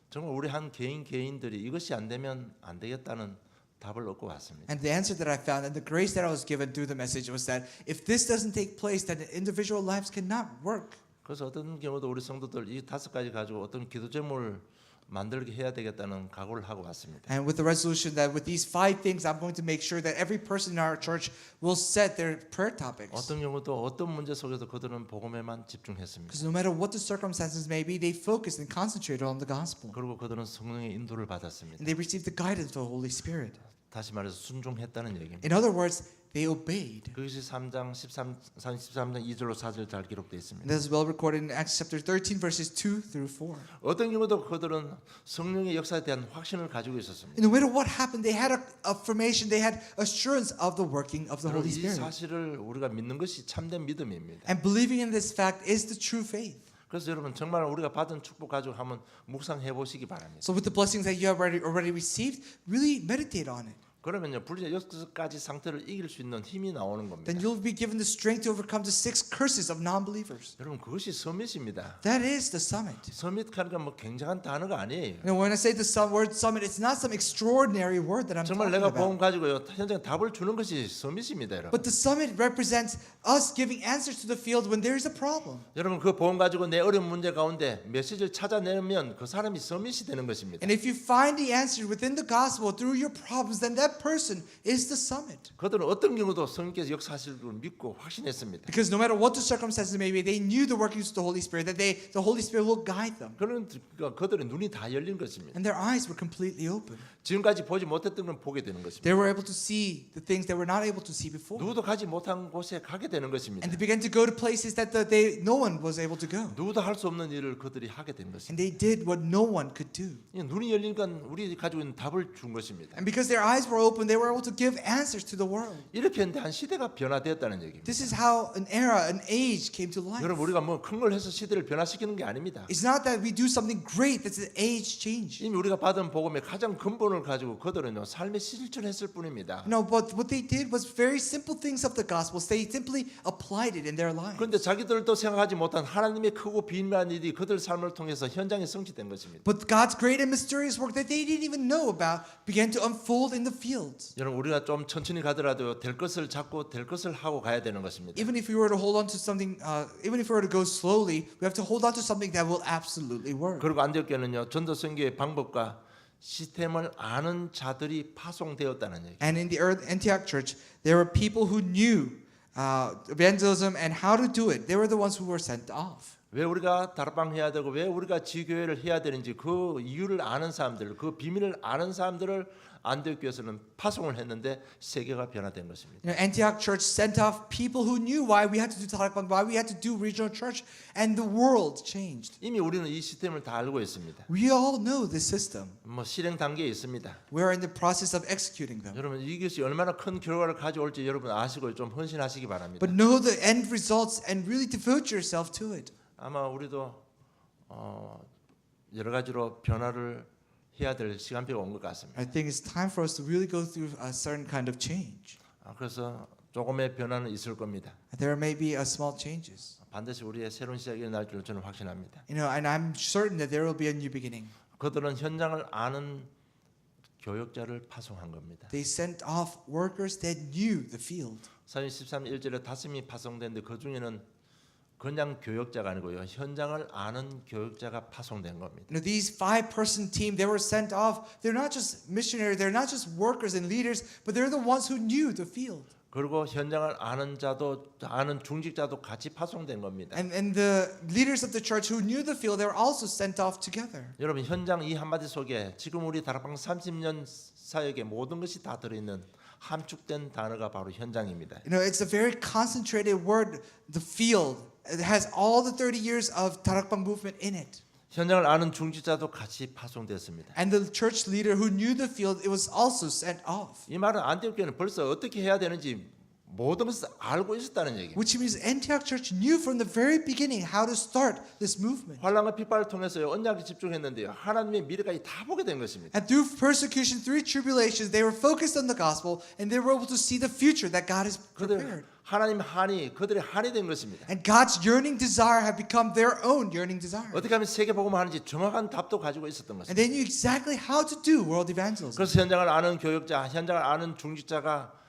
Speaker 1: 정말 우리 한 개인들이 이것이 안 되면 안 되겠다는 답을 얻고 왔습니다.
Speaker 2: And the answer that I found and the grace that I was given through the message was that if this doesn't take place, then individual lives cannot work.
Speaker 1: 그래서 어떤 경우도 우리 성도들 이 5가지 가지고 어떤 기도 제목을 만들게 해야 되겠다는 각오를 하고 왔습니다.
Speaker 2: And with the resolution that with these 5 things, I'm going to make sure that every person in our church will set their prayer topics.
Speaker 1: 어떤 경우도 어떤 문제 속에서 그들은 복음에만 집중했습니다.
Speaker 2: Because no matter what the circumstances may be, they focused and concentrated on the gospel.
Speaker 1: 그리고 그들은 성령의 인도를 받았습니다.
Speaker 2: And they received the guidance of the Holy Spirit.
Speaker 1: 다시 말해서 순종했다는 얘기입니다.
Speaker 2: In other words, they obeyed.
Speaker 1: 그것이 3장 13장 2절로 4절 잘 기록되어 있습니다.
Speaker 2: And this is well recorded in Acts chapter 13, verses 2 through 4.
Speaker 1: 어떤 경우도 그들은 성령의 역사에 대한 확신을 가지고 있었습니다.
Speaker 2: And no matter what happened, they had affirmation, they had assurance of the working of the
Speaker 1: 그리고
Speaker 2: Holy
Speaker 1: 이
Speaker 2: Spirit.
Speaker 1: 사실을 우리가 믿는 것이 참된 믿음입니다.
Speaker 2: And believing in this fact is the true faith.
Speaker 1: 그래서 여러분 정말 우리가 받은 축복 가지고 한번 묵상해 보시기 바랍니다.
Speaker 2: So with the blessings that you have already received, really meditate on it.
Speaker 1: 그러면요 불의 6가지 상태를 이길 수 있는 힘이 나오는 겁니다.
Speaker 2: Then you'll be given the strength to overcome the 6 curses of non-believers.
Speaker 1: 여러분 그것이 서밋입니다.
Speaker 2: That is the summit.
Speaker 1: 서밋하니까 뭐 굉장한 단어가 아니에요.
Speaker 2: When I say the word summit, it's not some extraordinary word that I'm
Speaker 1: 정말
Speaker 2: talking
Speaker 1: 내가
Speaker 2: about.
Speaker 1: 복음 가지고요 현장 답을 주는 것이 서밋입니다, 여러분.
Speaker 2: But the summit represents us giving answers to the field when there is a problem.
Speaker 1: 여러분 그 복음 가지고 내 어려운 문제 가운데 메시지를 찾아내면 그 사람이 서밋이 되는 것입니다.
Speaker 2: And if you find the answer within the gospel through your problems, then that person is the summit.
Speaker 1: 그들은 어떤 경우도 성령께서 역사하실 줄 믿고 확신했습니다.
Speaker 2: Because no matter what the circumstances may be, they knew the workings of the Holy Spirit, that the Holy Spirit will guide them.
Speaker 1: 그러니까 그들의 눈이 다 열린 것입니다.
Speaker 2: And their eyes were completely open.
Speaker 1: 지금까지 보지 못했던 건 보게 되는 것입니다.
Speaker 2: They were able to see the things they were not able to see before.
Speaker 1: 누구도 가지 못한 곳에 가게 되는 것입니다.
Speaker 2: And they began to go to places that no one was able to go.
Speaker 1: 누구도 할 수 없는 일을 그들이 하게 된 것입니다.
Speaker 2: And they did what no one could do.
Speaker 1: 눈이 열리니까 우리 가지고 있는 답을 준 것입니다.
Speaker 2: And because their eyes were open, they were able to give answers to the world.
Speaker 1: 이렇게 했는데 한 시대가 변화되었다는 얘기입니다.
Speaker 2: This is how an era, an age came to life.
Speaker 1: 여러분 우리가 뭐 큰 걸 해서 시대를 변화시키는 게 아닙니다.
Speaker 2: It's not that we do something great, that's an age change.
Speaker 1: 이미 우리가 받은 복음의 가장 근본을 가지고 그들은요 삶에 실천했을 뿐입니다.
Speaker 2: No, but what they did was very simple things of the gospels. They simply applied it in their lives.
Speaker 1: 그런데 자기들도 생각하지 못한 하나님의 크고 비밀한 일이 그들 삶을 통해서 현장에 성취된 것입니다.
Speaker 2: But God's great and mysterious work that they didn't even know about began to unfold in the fields.
Speaker 1: 여러분 우리가 좀 천천히 가더라도 될 것을 잡고 될 것을 하고 가야 되는 것입니다.
Speaker 2: Even if we were to hold on to something, even if we were to go slowly, we have to hold on to something that will absolutely work.
Speaker 1: 그리고 안디옥교회는요 전도 선교의 방법과 시스템을 아는 자들이 파송되었다는 얘기.
Speaker 2: And in the Antioch church, there were people who knew evangelism and how to do it. They were the ones who were sent off.
Speaker 1: 왜 우리가 다락방 해야 되고 왜 우리가 지교회를 해야 되는지 그 이유를 아는 사람들, 그 비밀을 아는 사람들을 안디옥교회에서는 파송을 했는데 세계가 변화된 것입니다.
Speaker 2: Antioch church sent off people who knew why we had to do Tarakban, why we had to do regional church, and the world changed.
Speaker 1: 이미 우리는 이 시스템을 다 알고 있습니다.
Speaker 2: We all know this system.
Speaker 1: 뭐 실행 단계에 있습니다.
Speaker 2: We are in the process of executing them.
Speaker 1: 여러분 이것이 얼마나 큰 결과를 가져올지 여러분 아시고 좀 헌신하시기 바랍니다.
Speaker 2: But know the end results and really devote yourself to it.
Speaker 1: 아마 우리도 여러 가지로 변화를 해야 될 시간표가 온 것 같습니다.
Speaker 2: I think it's time for us to really go through a certain kind of change.
Speaker 1: 그래서 조금의 변화는 있을 겁니다.
Speaker 2: There may be small changes.
Speaker 1: 반드시 우리의 새로운 시작이 일어날 줄 저는 확신합니다.
Speaker 2: You know, and I'm certain that there will be a new beginning.
Speaker 1: 그들은 현장을 아는 교역자를 파송한 겁니다.
Speaker 2: They sent off workers that knew the field.
Speaker 1: 사진 13 1절에 5명이 파송됐는데 그 중에는 그냥 교역자가 아니고요. 현장을 아는 교역자가 파송된 겁니다.
Speaker 2: You know, these 5-person team, they were sent off. They're not just missionaries, they're not just workers and leaders, but they're the ones who knew the field.
Speaker 1: 그리고 현장을 아는 자도 아는 중직자도 같이 파송된 겁니다.
Speaker 2: And the leaders of the church who knew the field, they were also sent off together.
Speaker 1: 여러분 현장 이 한마디 속에 지금 우리 다락방 30년 사역의 모든 것이 다 들어있는 함축된 단어가 바로 현장입니다.
Speaker 2: You know, it's a very concentrated word, the field. It has all the 30 years of Tarakban movement in it.
Speaker 1: 현장을 아는 중직자도 같이 파송됐습니다.
Speaker 2: And the church leader who knew the field, it was also sent off.
Speaker 1: 이 말은 안디옥교회는 벌써 어떻게 해야 되는지 모든 것을 알고 있었다는 얘기입니다.
Speaker 2: Which means Antioch Church knew from the very beginning how to start this movement.
Speaker 1: 환난과 핍박을 통해서요 언약에 집중했는데요 하나님의 미래까지 다 보게 된 것입니다.
Speaker 2: And through persecution, through tribulations, they were focused on the gospel and they were able to see the future that God has prepared.
Speaker 1: 하나님 한이 그들의 한이 된 것입니다.
Speaker 2: And God's yearning desire had become their own yearning desire.
Speaker 1: 어떻게 하면 세계 복음을 하는지 정확한 답도 가지고 있었던
Speaker 2: And
Speaker 1: 것입니다.
Speaker 2: they knew exactly how to do world evangelism.
Speaker 1: 그래서 현장을 아는 교역자, 현장을 아는 중직자가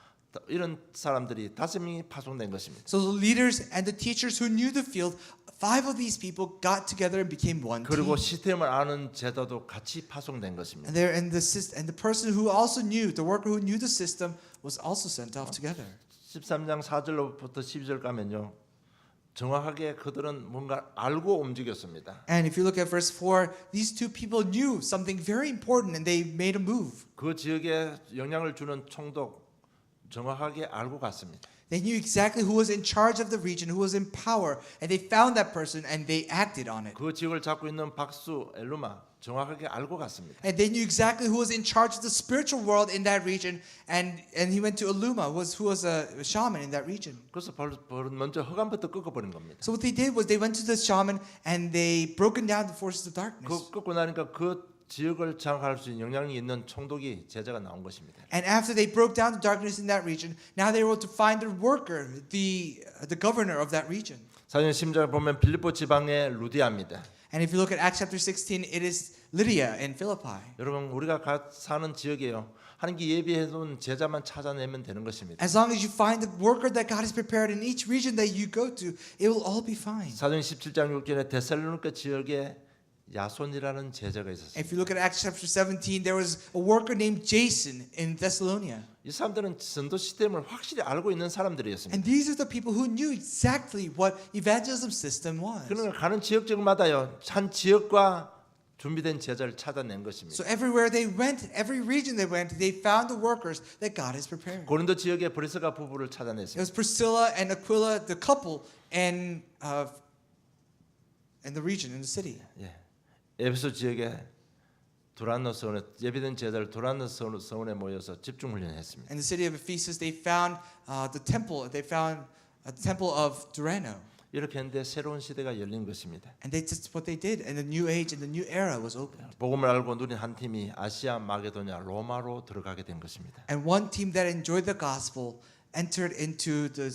Speaker 1: 이런 사람들이 5명이 파송된 것입니다.
Speaker 2: So the leaders and the teachers who knew the field, 5 of these people got together and became one team.
Speaker 1: 그리고 시스템을 아는 제자도 같이 파송된 것입니다.
Speaker 2: And the person who also knew, the worker who knew the system, was also sent off together.
Speaker 1: 13장 4절로부터 12절 가면요. 정확하게 그들은 뭔가 알고 움직였습니다.
Speaker 2: And if you look at verse 4, these two people knew something very important and they made a move.
Speaker 1: 그 지역에 영향을 주는 총독 정확하게 알고 갔습니다.
Speaker 2: They knew exactly who was in charge of the region, who was in power, and they found that person and they acted on it.
Speaker 1: 그 지역을 잡고 있는 박수 엘루마 정확하게 알고 갔습니다.
Speaker 2: And they knew exactly who was in charge of the spiritual world in that region, and he went to Aluma, who was a shaman in that region.
Speaker 1: 그래서 먼저 흑암부터 꺾어버린 겁니다.
Speaker 2: So what they did was they went to the shaman and they broken down the forces of darkness.
Speaker 1: 그 꺾고 나니까 그 지역을 장악할 수 있는 영향이 있는 총독이 제자가 나온 것입니다.
Speaker 2: And after they broke down the darkness in that region, now they were able to find the worker, the governor of that region.
Speaker 1: 사전 10절 보면 빌립보 지방의 루디아입니다.
Speaker 2: And if you look at Acts chapter 16, it is Lydia in Philippi.
Speaker 1: 여러분 우리가 사는 지역이에요. 하나님께 예비해 놓은 제자만 찾아내면 되는 것입니다.
Speaker 2: As long as you find the worker that God has prepared in each region that you go to, it will all be fine.
Speaker 1: 사전 17장 6절에 데살로니가 지역에 야손이라는 제자가 있었어요.
Speaker 2: If you look at Acts chapter 17, there was a worker named Jason in Thessalonia.
Speaker 1: 이 사람들은 전도 시스템을 확실히 알고 있는 사람들이었습니다.
Speaker 2: And these are the people who knew exactly what evangelism system was.
Speaker 1: 그러나 가는 지역마다요 한 지역과 준비된 제자를 찾아낸 것입니다.
Speaker 2: So everywhere they went, every region they went, they found the workers that God has prepared.
Speaker 1: 고린도 지역의 브리스가 부부를
Speaker 2: It
Speaker 1: 찾아냈습니다.
Speaker 2: was Priscilla and Aquila, the couple, in the region, in the city.
Speaker 1: 예. 에베소 지역에 두란노 서원에 예비된 제자를 두란노 서원에 모여서 집중 훈련했습니다.
Speaker 2: In the city of Ephesus, they found the temple. They found a temple of Durano.
Speaker 1: 이렇게 했는데 새로운 시대가 열린 것입니다.
Speaker 2: And that's what they did. And the new age and the new era was opened.
Speaker 1: 복음을 알고 누린 한 팀이 아시아 마게도냐 로마로 들어가게 된 것입니다.
Speaker 2: And one team that enjoyed the gospel entered into the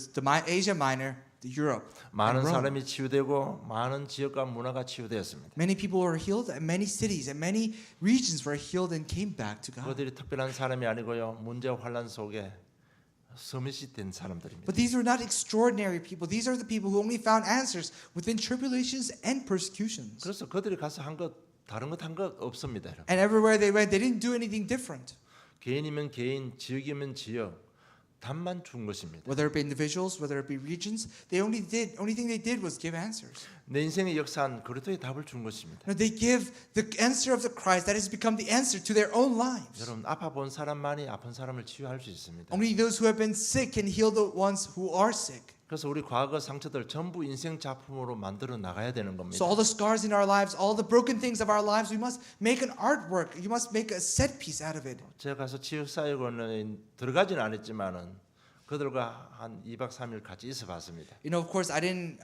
Speaker 2: Asia Minor, the Europe.
Speaker 1: 많은
Speaker 2: and Rome.
Speaker 1: 사람이 치유되고 많은 지역과 문화가 치유되었습니다.
Speaker 2: Many people were healed, and many cities and many regions were healed and came back to God.
Speaker 1: 그들이 특별한 사람이 아니고요 문제와 환란 속에 서밋이 된 사람들입니다.
Speaker 2: But these were not extraordinary people. These are the people who only found answers within tribulations and persecutions.
Speaker 1: 그래서 그들이 가서 한 것 다른 것 한 것 없습니다. 여러분.
Speaker 2: And everywhere they went, they didn't do anything different.
Speaker 1: 개인이면 개인, 지역이면 지역 답만 준 것입니다.
Speaker 2: Whether it be individuals, whether it be regions, only thing they did was give answers.
Speaker 1: 내 인생의 역사한 그리스도의 답을 준 것입니다.
Speaker 2: No, they give the answer of the Christ that has become the answer to their own lives.
Speaker 1: 여러분 아파 본 사람만이 아픈 사람을 치유할 수 있습니다.
Speaker 2: Only those who have been sick can heal the ones who are sick.
Speaker 1: 그래서 우리 과거 상처들 전부 인생 작품으로 만들어 나가야 되는 겁니다.
Speaker 2: So all the scars in our lives, all the broken things of our lives, we must make an artwork. You must make a set piece out of it.
Speaker 1: 제가 가서 치유사역원에 들어가지는 않았지만은 그들과 한 2박 3일 같이 있어봤습니다.
Speaker 2: You know, of course, I didn't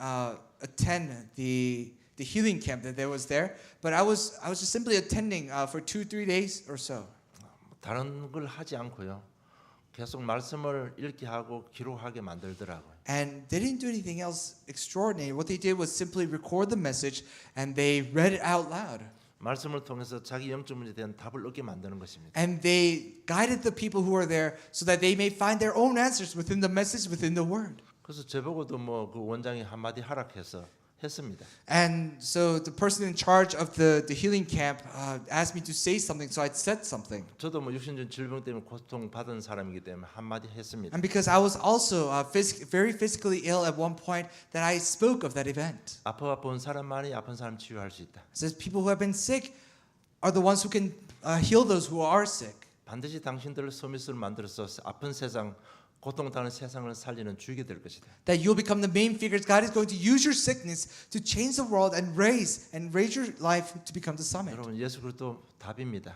Speaker 2: attend the healing camp that there was there, but I was just simply attending for 2-3 days or so.
Speaker 1: 다른 걸 하지 않고요. 계속 말씀을 읽게 하고 기록하게 만들더라고요.
Speaker 2: And they didn't do anything else extraordinary. What they did was simply record the message and they read it out loud.
Speaker 1: 말씀을 통해서 자기 영적 문제에 대한 답을 얻게 만드는 것입니다.
Speaker 2: And they guided the people who were there so that they may find their own answers within the message, within the word.
Speaker 1: 그래서 저보고도 뭐 그 원장이 한마디 하락해서 했습니다.
Speaker 2: And so the person in charge of the healing camp asked me to say something, so I said something.
Speaker 1: 저도 뭐 육신적 질병 때문에 고통 받은 사람이기 때문에 한마디 했습니다.
Speaker 2: And because I was also very physically ill at one point, that I spoke of that event.
Speaker 1: 아파 본 사람만이 아픈 사람 치유할 수 있다.
Speaker 2: It says people who have been sick are the ones who can heal those who are sick.
Speaker 1: 반드시 당신들을 서밋을 만들어서 아픈 세상, 고통당하는 세상을 살리는 주역이 될 것이다.
Speaker 2: That you'll become the main figures. God is going to use your sickness to change the world and raise your life to become the summit.
Speaker 1: 여러분 예수 그리스도 답입니다.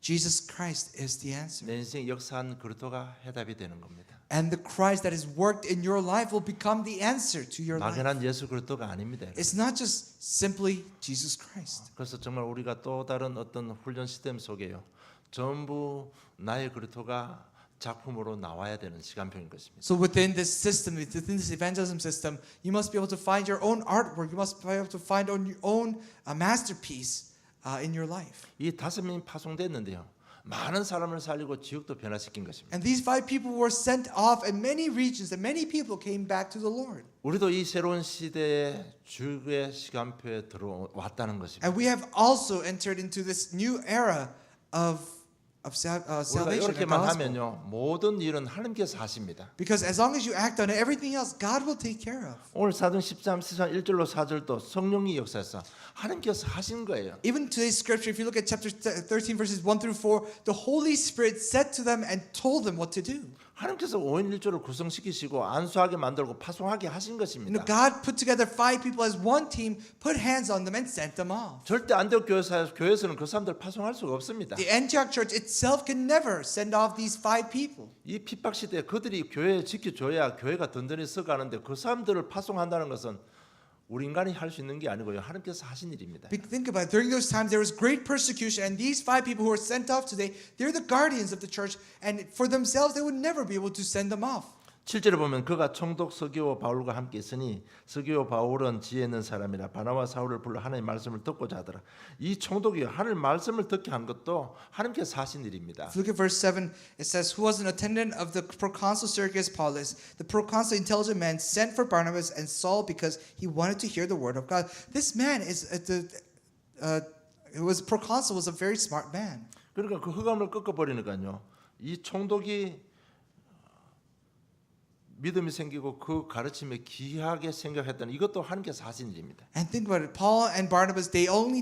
Speaker 2: Jesus Christ is the answer.
Speaker 1: 내 인생 역사한 그리스도가 해답이 되는 겁니다.
Speaker 2: And the Christ that has worked in your life will become the answer to your life.
Speaker 1: 막연한 예수 그리스도가 아닙니다.
Speaker 2: It's not just simply Jesus Christ.
Speaker 1: 그래서 정말 우리가 또 다른 어떤 훈련 시스템 속에요. 전부 나의 그리스도가 작품으로 나와야 되는 시간표인 것입니다.
Speaker 2: So within this system, within this evangelism system, you must be able to find your own artwork. You must be able to find your own masterpiece in your life.
Speaker 1: 이 5명이 파송됐는데요. 많은 사람을 살리고 지역도 변화시킨 것입니다.
Speaker 2: And these 5 people were sent off, and many regions and many people came back to the Lord.
Speaker 1: 우리도 이 새로운 시대의 주의 시간표에 들어왔다는 것입니다.
Speaker 2: And we have also entered into this new era of
Speaker 1: 우리가
Speaker 2: salvation and
Speaker 1: 이렇게만
Speaker 2: gospel.
Speaker 1: 하면요 모든 일은 하나님께서 하십니다.
Speaker 2: Because as long as you act on it, everything else God will take care of.
Speaker 1: 오늘 사도행 13, 1절로 4절도 성령이 역사해서 하나님께서 하신 거예요.
Speaker 2: Even today's scripture, if you look at chapter 13 verses 1 through 4, the Holy Spirit said to them and told them what to do.
Speaker 1: 하나님께서 5인 1조를 구성시키시고 안수하게 만들고 파송하게 하신
Speaker 2: You know,
Speaker 1: 것입니다.
Speaker 2: God put together 5 people as one team, put hands on them, and sent them off.
Speaker 1: 절대 안디옥 교회에서는 그 사람들 파송할 수가 없습니다.
Speaker 2: The Antioch church itself can never send off these 5 people.
Speaker 1: 이 핍박 시대에 그들이 교회에 지켜줘야 교회가 든든히 서가는데 그 사람들을 파송한다는 것은 우리 인간이 할 수 있는 게 아니고요. 하나님께서 하신 일입니다.
Speaker 2: Think about it. During those times, there was great persecution, and these 5 people who are sent off today, they're the guardians of the church, and for themselves, they would never be able to send them off.
Speaker 1: 7절에 보면 그가 총독 서기오 바울과 함께 있으니 서기오 바울은 지혜 있는 사람이라 바나바 사울을 불러 하나님의 말씀을 듣고자 하더라. 이 총독이 하나님의 말씀을 듣게 한 것도 하나님께서 하신 일입니다.
Speaker 2: If you look at verse 7, it says, Who was an attendant of the proconsul Sergius Paulus, the proconsul, intelligent man, sent for Barnabas and Saul because he wanted to hear the word of God. This man proconsul was a very smart man.
Speaker 1: 그러니까 그 흑암을 꺾어버리니까요. 이 총독이 믿음이 생기고 그 가르침에 귀하게 생각했다는 이것도 하나님께서 하신 일입니다.
Speaker 2: And think about it. Paul and Barnabas, all they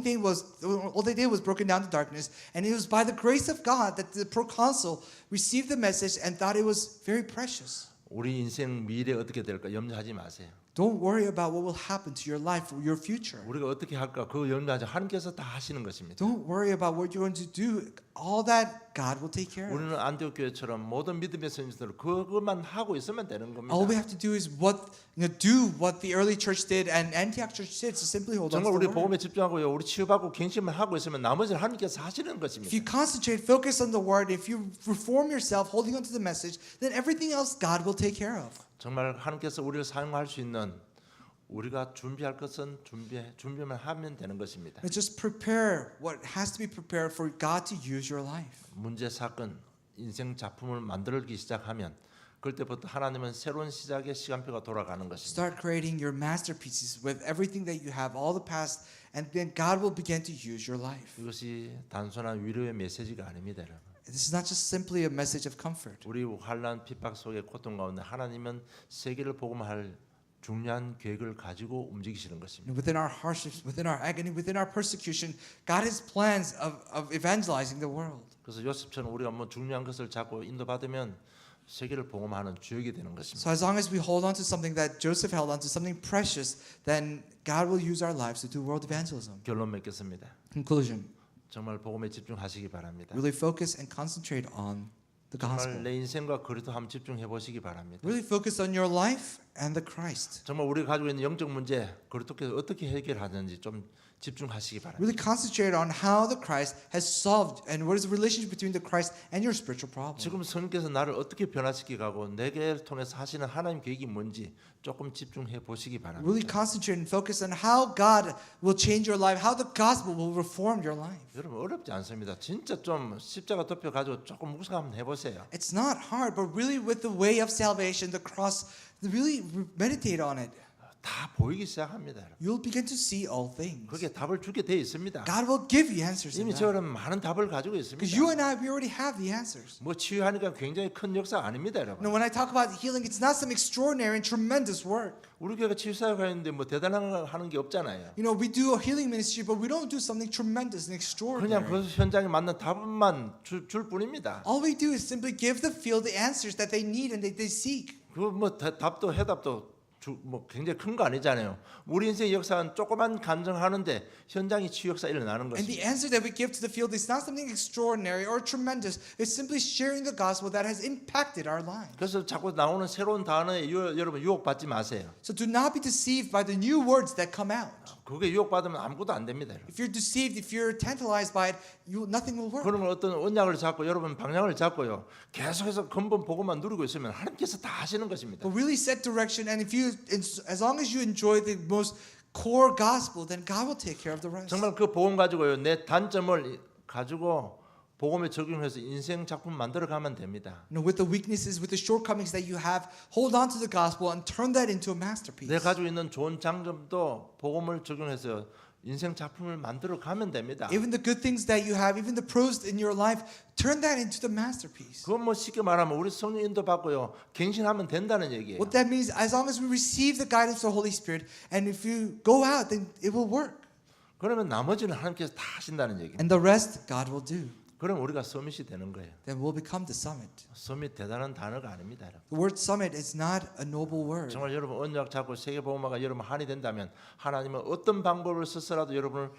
Speaker 2: did was broken down the darkness, and it was by the grace of God that the proconsul received the message and thought it was very precious.
Speaker 1: 우리 인생 미래 어떻게 될까 염려하지 마세요.
Speaker 2: Don't worry about what will happen to your life or your future.
Speaker 1: 우리가 어떻게 할까 그 염려하지 하나님께서 다 하시는 것입니다.
Speaker 2: Don't worry about what you're going to do. All that God will take care of.
Speaker 1: 우리는 안디옥 교회처럼 모든 믿음의 선지자들 그것만 하고 있으면 되는 겁니다.
Speaker 2: All we have to do is do what the early church did and Antioch church did. So simply hold on to
Speaker 1: 정말 우리
Speaker 2: the word.
Speaker 1: 복음에 집중하고요. 우리 치유받고 갱신만 하고 있으면 나머지는 하나님께서 하시는
Speaker 2: If
Speaker 1: 것입니다.
Speaker 2: you concentrate, focus on the word, if you reform yourself, holding on to the message, then everything else God will take care of.
Speaker 1: 정말 하나님께서 우리를 사용할 수 있는 우리가 준비할 것은 준비만 하면 되는 것입니다.
Speaker 2: Just prepare what has to be prepared for God to use your life.
Speaker 1: 문제 사건 인생 작품을 만들기 시작하면 그때부터 하나님은 새로운 시작의 시간표가 돌아가는 것입니다.
Speaker 2: Start creating your masterpieces with everything that you have, all the past, and then God will begin to use your life.
Speaker 1: 이것이 단순한 위로의 메시지가 아닙니다, 여러분.
Speaker 2: This is not just simply a message of comfort.
Speaker 1: 우리 환난 핍박 속의 고통 가운데 하나님은 세계를 복음할 중요한 계획을 가지고 움직이시는 것입니다.
Speaker 2: Within our hardships, within our agony, within our persecution, God has plans of evangelizing the world.
Speaker 1: 그래서 요셉처럼 우리가 뭐 중요한 것을 잡고 인도받으면 세계를 복음하는 주역이 되는 것입니다.
Speaker 2: So as long as we hold on to something that Joseph held on to, something precious, then God will use our lives to do world evangelism.
Speaker 1: 결론 맺겠습니다.
Speaker 2: Conclusion.
Speaker 1: 정말 복음에 집중하시기 바랍니다.
Speaker 2: Really focus and concentrate on the
Speaker 1: 정말
Speaker 2: gospel.
Speaker 1: 내 인생과 그리스도 한번 집중해 보시기 바랍니다.
Speaker 2: Really focus on your life and the Christ.
Speaker 1: 정말 우리가 가지고 있는 영적 문제 그리스도께서 어떻게 해결하는지 좀 집중하시기 바랍니다.
Speaker 2: Really concentrate on how the Christ has solved and what is the relationship between the Christ and your spiritual problem.
Speaker 1: 지금 성령께서 나를 어떻게 변화시키고 내게 통해서 하시는 하나님 계획이 뭔지 조금 집중해 보시기 바랍니다.
Speaker 2: Really concentrate and focus on how God will change your life, how the gospel will reform your life.
Speaker 1: 여러분 어렵지 않습니다. 진짜 좀 십자가 덮여 가지고 조금 묵상 한번 해보세요.
Speaker 2: It's not hard, but really with the way of salvation, the cross, really meditate on it.
Speaker 1: 다 보이기 시작합니다. 여러분.
Speaker 2: You'll begin to see all things.
Speaker 1: 그게 답을 주게 돼 있습니다.
Speaker 2: God will give you answers in
Speaker 1: 이미
Speaker 2: that.
Speaker 1: 저는 많은 답을 가지고
Speaker 2: Because
Speaker 1: 있습니다.
Speaker 2: you and I, we already have the answers.
Speaker 1: 뭐 치유하니까 굉장히 큰 역사 아닙니다, 여러분.
Speaker 2: When I talk about healing, it's not some extraordinary and tremendous work.
Speaker 1: 우리 교회가 치유사역 하는데 뭐 대단한 거 하는 게 없잖아요.
Speaker 2: We do a healing ministry, but we don't do something tremendous and
Speaker 1: 그냥
Speaker 2: extraordinary.
Speaker 1: 그 현장에 맞는 답만 줄 뿐입니다.
Speaker 2: All we do is simply give the field the answers that they need and that they seek.
Speaker 1: 그 뭐 답도 해답도 뭐 굉장히 큰 거 아니잖아요. 우리 인생 역사는 조그만 간증하는데 현장이 치유 역사 일어나는
Speaker 2: And the
Speaker 1: 것입니다.
Speaker 2: answer that we give to the field is not something extraordinary or tremendous. It's simply sharing the gospel that has impacted our lives.
Speaker 1: 그래서 자꾸 나오는 새로운 단어에 여러분 유혹받지 마세요.
Speaker 2: So do not be deceived by the new words that come out.
Speaker 1: 그게 유혹받으면 아무것도 안 됩니다. 여러분.
Speaker 2: If you're deceived, if you're tantalized by it, nothing will work.
Speaker 1: 그러면 어떤 언약을 잡고 여러분 방향을 잡고요. 계속해서 근본 보고만 누리고 있으면 하나님께서 다 하시는 것입니다.
Speaker 2: But really set direction, and as long as you enjoy the most core gospel, then God will take care of the rest.
Speaker 1: 정말 그 복음 가지고요. 내 단점을 가지고 복음에 적용해서 인생 작품 만들어 가면 됩니다.
Speaker 2: With the weaknesses, with the shortcomings that you have, hold on to the gospel and turn that into a masterpiece.
Speaker 1: 내가 가지고 있는 좋은 장점도 복음을 적용해서 인생 작품을 만들어 가면 됩니다.
Speaker 2: Even the good things that you have, even the pros in your life, turn that into the masterpiece.
Speaker 1: 그건 뭐 쉽게 말하면 우리 성령 인도 받고요. 갱신하면 된다는 얘기예요.
Speaker 2: What that means, as long as we receive the guidance of the Holy Spirit, and if you go out, then it will work.
Speaker 1: 그러면 나머지는 하나님께서 다 하신다는 얘기입니다.
Speaker 2: And the rest, God will do.
Speaker 1: 그럼 우리가 서밋이 되는 거예요.
Speaker 2: then we'll become the summit.
Speaker 1: 서밋 대단한 단어가 아닙니다. 여러분.
Speaker 2: The word summit is not a noble word.
Speaker 1: 정말 여러분 언약 잡고 세계복음화가 여러분 한이 된다면 하나님은 어떤 방법을 써서라도 여러분을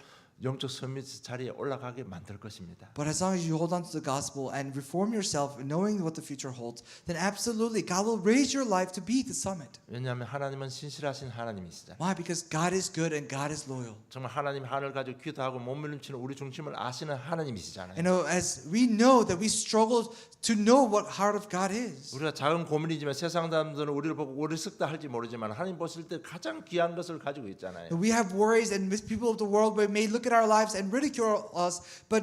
Speaker 1: 영적 서밋 자리에 올라가게 만들 것입니다.
Speaker 2: But as long as you hold on to the gospel and reform yourself, knowing what the future holds, then absolutely God will raise your life to be the summit.
Speaker 1: 왜냐하면 하나님은 신실하신 하나님이시잖아요.
Speaker 2: Why? Because God is good and God is loyal.
Speaker 1: 정말 하나님 하늘 가지고 기도하고 몸부림치는 우리 중심을 아시는 하나님이시잖아요.
Speaker 2: You know, as we know that we struggle to know what heart of God is.
Speaker 1: 우리가 작은 고민이지만 세상 사람들은 우리를 보고 어리석다 할지 모르지만 하나님 보실 때 가장 귀한 것을 가지고 있잖아요.
Speaker 2: We have worries, and people of the world may look at our lives and ridicule us, but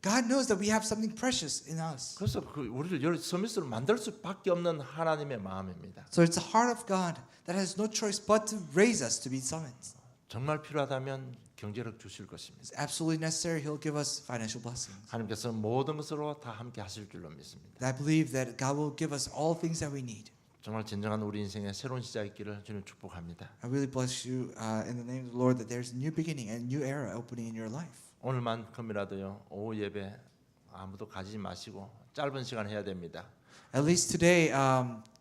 Speaker 2: God knows that we have something precious in us.
Speaker 1: 그래서 우리를 서밋으로 만들 수밖에 없는 하나님의 마음입니다.
Speaker 2: So it's the heart of God that has no choice but to raise us to be summits.
Speaker 1: 정말 필요하다면 경제력 주실 것입니다.
Speaker 2: It's absolutely necessary. He'll give us financial blessings.
Speaker 1: 하나님께서 모든 것으로 다 함께 하실 줄로 믿습니다.
Speaker 2: I believe that God will give us all things that we need.
Speaker 1: 정말 진정한 우리 인생의 새로운 시작이 있기를 주님 축복합니다.
Speaker 2: I really bless you in the name of the Lord that there's a new beginning and a new era opening in your life.
Speaker 1: 오늘만큼이라도요 오후 예배 아무도 가지지 마시고 짧은 시간 해야 됩니다.
Speaker 2: At least today,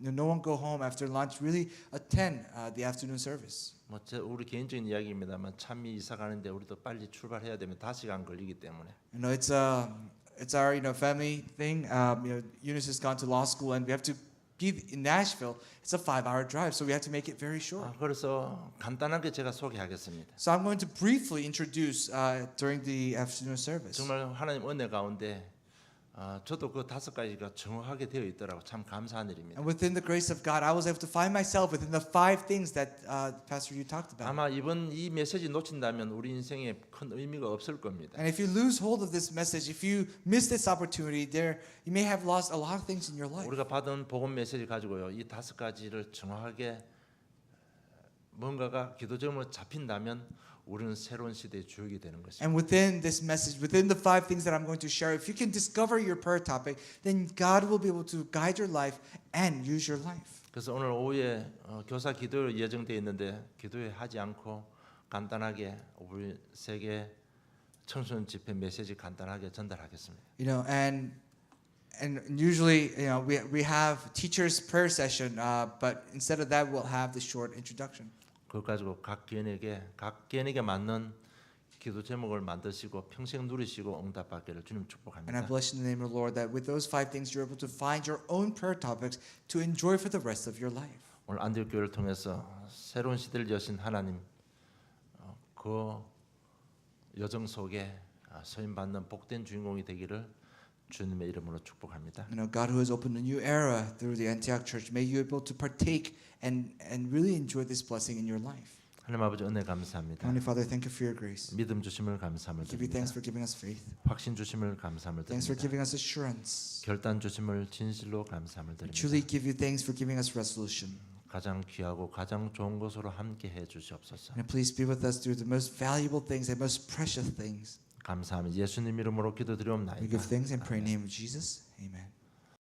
Speaker 2: no one go home after lunch. Really attend the afternoon service.
Speaker 1: 뭐 우리 개인적인 이야기입니다만 참이 이사 가는데 우리도 빨리 출발해야 되면 5시간 걸리기 때문에
Speaker 2: You know, it's our family thing. Eunice has gone to law school, and we have to be in Nashville. It's a 5-hour drive, so we have to make it very short.
Speaker 1: 그래서 간단하게 제가 소개하겠습니다.
Speaker 2: So I'm going to briefly introduce during the afternoon service.
Speaker 1: 정말 하나님 은혜 가운데 저도 그 5가지가 정확하게 되어 있더라고 참 감사한 일입니다.
Speaker 2: And within the grace of God, I was able to find myself within the 5 things that Pastor you talked about.
Speaker 1: 아마 이 메시지 놓친다면 우리 인생에 큰 의미가 없을 겁니다.
Speaker 2: And if you lose hold of this message, if you miss this opportunity, you may have lost a lot of things in your life.
Speaker 1: 우리가 받은 복음 메시지 가지고요 이 5가지를 정확하게 뭔가가 기도적으로 잡힌다면 우리는 새로운 시대의 주역이 되는 것입니다.
Speaker 2: And within this message, within the 5 things that I'm going to share, if you can discover your prayer topic, then God will be able to guide your life and use your life.
Speaker 1: 그래서 오늘 오후에 교사 기도 예정되어 있는데 기도회 하지 않고 간단하게 우리 세계 청소년 집회 메시지 간단하게 전달하겠습니다.
Speaker 2: You know, and usually, we have teachers prayer session, but instead of that, we'll have the short introduction.
Speaker 1: 그것 가지고 각 개인에게 맞는 기도 제목을 만드시고 평생 누리시고 응답받기를 주님
Speaker 2: And I
Speaker 1: 축복합니다.
Speaker 2: bless in the name of the Lord that with those 5 things, you're able to find your own prayer topics to enjoy for the rest of your life.
Speaker 1: 오늘 안디옥 교회를 통해서 새로운 시대를 여신 하나님 그 여정 속에 서임 받는 복된 주인공이 되기를 주님의 이름으로 축복합니다.
Speaker 2: You know, God who has opened a new era through the Antioch Church, may you be able to partake and really enjoy this blessing in your life.
Speaker 1: 하나님 아버지 은혜 감사합니다.
Speaker 2: Heavenly Father, thank you for your grace.
Speaker 1: 믿음 주심을 감사함을
Speaker 2: Give you
Speaker 1: 드립니다.
Speaker 2: thanks for giving us faith.
Speaker 1: 확신 주심을 감사함을
Speaker 2: Thanks for
Speaker 1: 드립니다.
Speaker 2: giving us assurance.
Speaker 1: 결단 주심을 진실로 감사함을
Speaker 2: We
Speaker 1: 드립니다.
Speaker 2: truly give you thanks for giving us resolution.
Speaker 1: 가장 귀하고 가장 좋은 것으로 함께 해 주시옵소서.
Speaker 2: And please be with us through the most valuable things and most precious things.
Speaker 1: 감사합니다. 예수님 이름으로
Speaker 2: We
Speaker 1: 기도드리옵나이다.
Speaker 2: give thanks and pray in the name of Jesus. Amen.